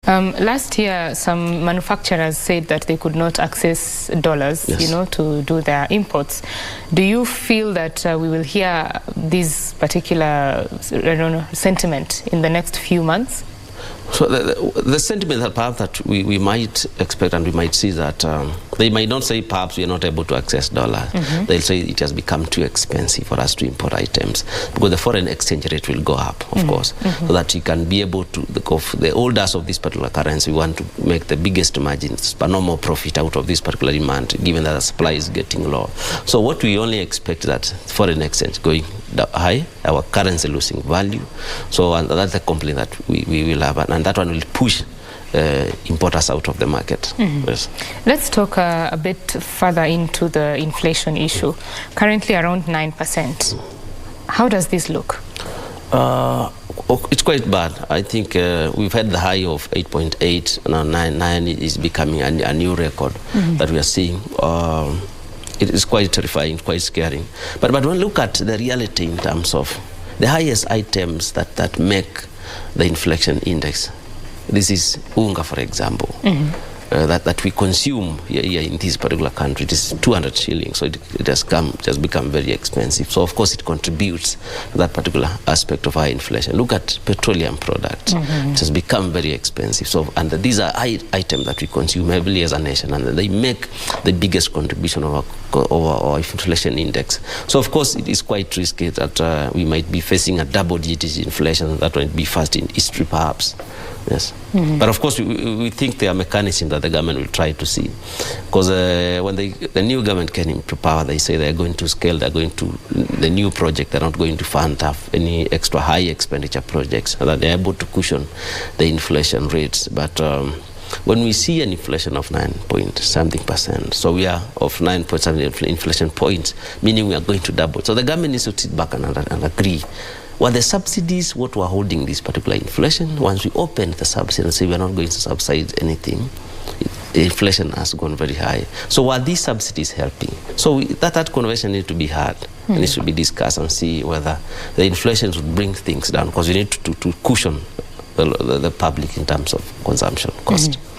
Last year, some manufacturers said that they could not access dollars, Yes. to do their imports. Do you feel that we will hear this particular, sentiment in the next few months? So the sentiment that perhaps that we might expect and we might see that they might not say perhaps we are not able to access dollar. They'll say it has become too expensive for us to import items because the foreign exchange rate will go up, of course, so that you can be able to, the holders of this particular currency want to make the biggest margins but no more profit out of this particular demand, given that the supply is getting low. So what we only expect that foreign exchange going high, our currency losing value. So and that's the complaint that we will have, and that one will push importers out of the market. Yes. Let's talk a bit further into the inflation issue. Currently around 9%. How does this look? It's quite bad. I think we've had the high of 8.8, now 9 is becoming a new record that we are seeing. It is quite terrifying, quite scary. But when we look at the reality in terms of the highest items that make the inflation index, this is unga, for example, that we consume here in this particular country. It is 200 shillings, so it has become very expensive. So of course it contributes to that particular aspect of high inflation. Look at petroleum products; it has become very expensive. So and these are items that we consume heavily as a nation, and they make the biggest contribution of our inflation index. So of course it is quite risky that we might be facing a double-digit inflation. That might be first in history, perhaps. Yes, but of course we think there are mechanisms that the government will try to see, because when the new government came into power, they say they are going to scale, they are going to the new project, they're not going to fund any extra high expenditure projects, so that they're able to cushion the inflation rates. But when we see an inflation of 9-point-something%, so we are of 9-point-something inflation points, meaning we are going to double. So the government needs to sit back and agree. What the subsidies, what we're holding this particular inflation, once we open the subsidy and say we're not going to subsidize anything, the inflation has gone very high. So what these subsidies helping? So that conversation needs to be had. It needs to be discussed and see whether the inflation would bring things down, because we need to cushion the public in terms of consumption cost.